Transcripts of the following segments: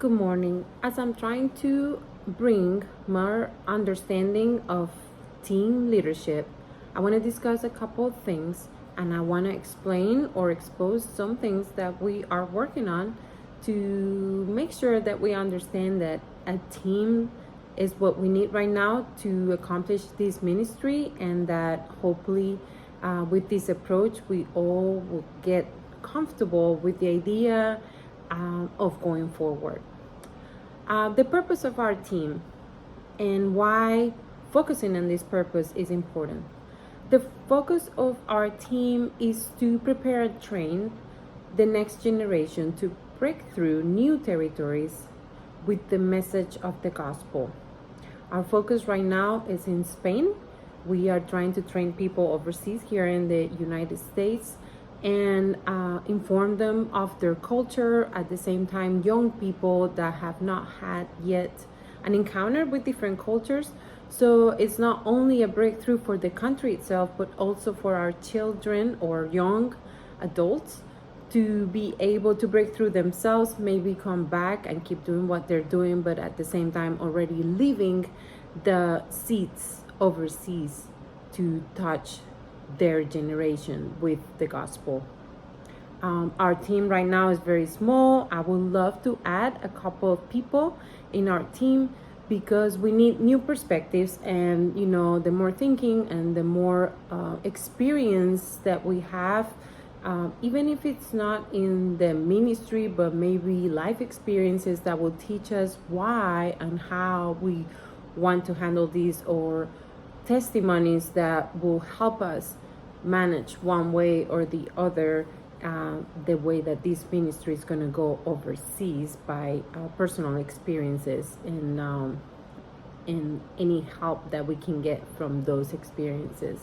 Good morning. As I'm trying to bring more understanding of team leadership, I want to discuss a couple of things and I want to explain or expose some things that we are working on to make sure that we understand that a team is what we need right now to accomplish this ministry, and that hopefully with this approach we all will get comfortable with the idea of going forward. The purpose of our team and why focusing on this purpose is important. The focus of our team is to prepare and train the next generation to break through new territories with the message of the gospel. Our focus right now is in Spain. We are trying to train people overseas here in the United States and inform them of their culture. At the same time, young people that have not had yet an encounter with different cultures. So it's not only a breakthrough for the country itself, but also for our children or young adults to be able to break through themselves, maybe come back and keep doing what they're doing, but at the same time already leaving the seats overseas to touch their generation with the gospel. Our team right now is very small. I would love to add a couple of people in our team because we need new perspectives, and the more thinking and the more experience that we have, even if it's not in the ministry, but maybe life experiences that will teach us why and how we want to handle these, or testimonies that will help us manage one way or the other the way that this ministry is going to go overseas by personal experiences and any help that we can get from those experiences.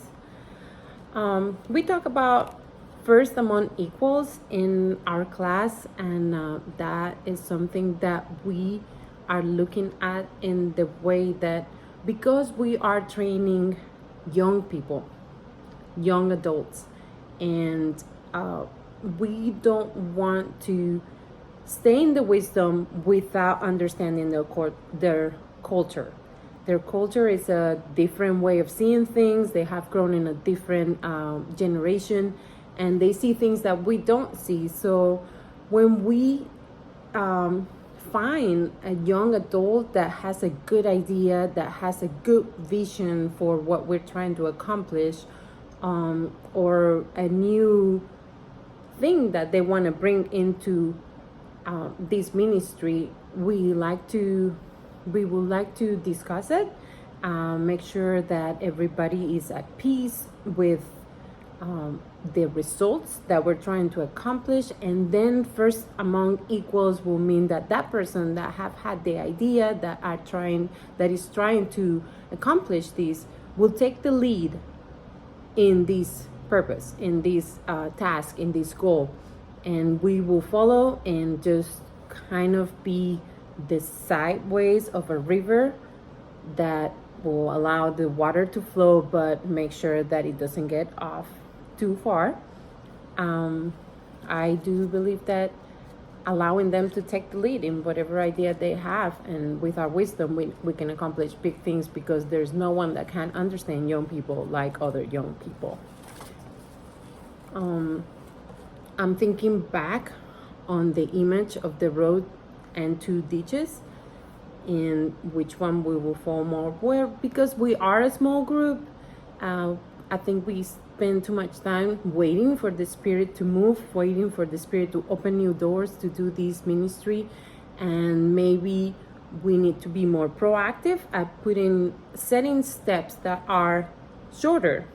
We talk about first among equals in our class, and that is something that we are looking at in the way that, because we are training young people, young adults, and we don't want to stay in the wisdom without understanding their culture. Their culture is a different way of seeing things. They have grown in a different generation, and they see things that we don't see. So when we find a young adult that has a good idea, that has a good vision for what we're trying to accomplish, or a new thing that they want to bring into this ministry, we would like to discuss it, make sure that everybody is at peace with the results that we're trying to accomplish. And then first among equals will mean that that person that have had the idea, that is trying to accomplish this, will take the lead in this purpose, in this task, in this goal, and we will follow and just kind of be the sideways of a river that will allow the water to flow, but make sure that it doesn't get off too far. I do believe that allowing them to take the lead in whatever idea they have, and with our wisdom we can accomplish big things, because there's no one that can understand young people like other young people. I'm thinking back on the image of the road and two ditches, in which one we will fall more where, because we are a small group. I think we spend too much time waiting for the Spirit to move, waiting for the Spirit to open new doors to do this ministry, and maybe we need to be more proactive at setting steps that are shorter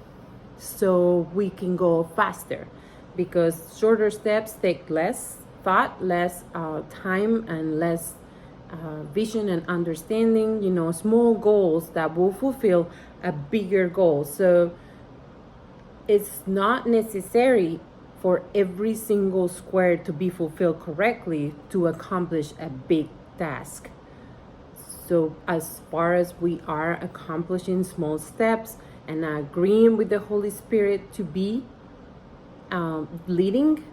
so we can go faster, because shorter steps take less thought, less time, and less vision and understanding. Small goals that will fulfill a bigger goal. So it's not necessary for every single square to be fulfilled correctly to accomplish a big task. So as far as we are accomplishing small steps and agreeing with the Holy Spirit to be leading,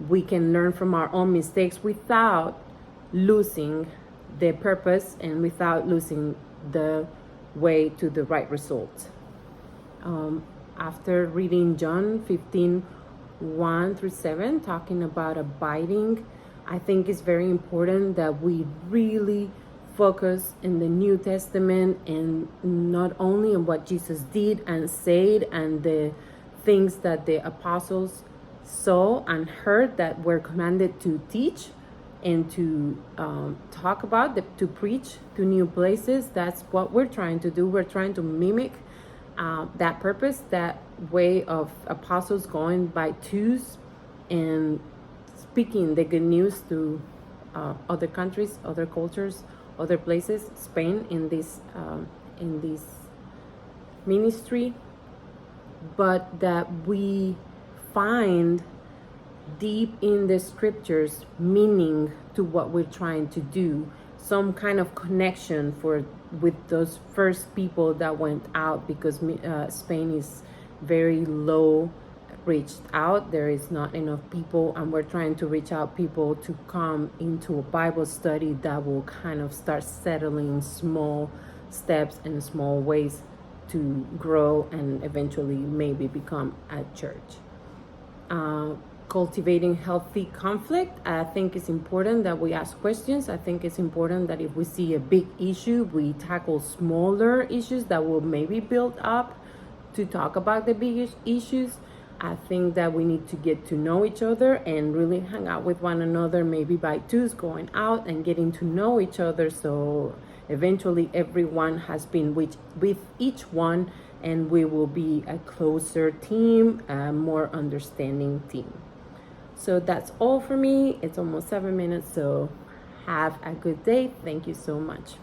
we can learn from our own mistakes without losing the purpose and without losing the way to the right result. After reading John 15, 1 through 7, talking about abiding, I think it's very important that we really focus in the New Testament and not only on what Jesus did and said and the things that the apostles saw and heard that were commanded to teach and to talk about, to preach to new places. That's what we're trying to do. We're trying to mimic that purpose, that way of apostles going by twos and speaking the good news to other countries, other cultures, other places. Spain in this ministry, but that we find deep in the scriptures meaning to what we're trying to do, some kind of connection with those first people that went out, because Spain is very low reached out. There is not enough people, and we're trying to reach out people to come into a Bible study that will kind of start settling small steps and small ways to grow and eventually maybe become a church. Cultivating healthy conflict. I think it's important that we ask questions. I think it's important that if we see a big issue, we tackle smaller issues that will maybe build up to talk about the biggest issues. I think that we need to get to know each other and really hang out with one another, maybe by twos, going out and getting to know each other, so eventually everyone has been with each one, and we will be a closer team, a more understanding team. So that's all for me. It's almost 7 minutes, so have a good day. Thank you so much.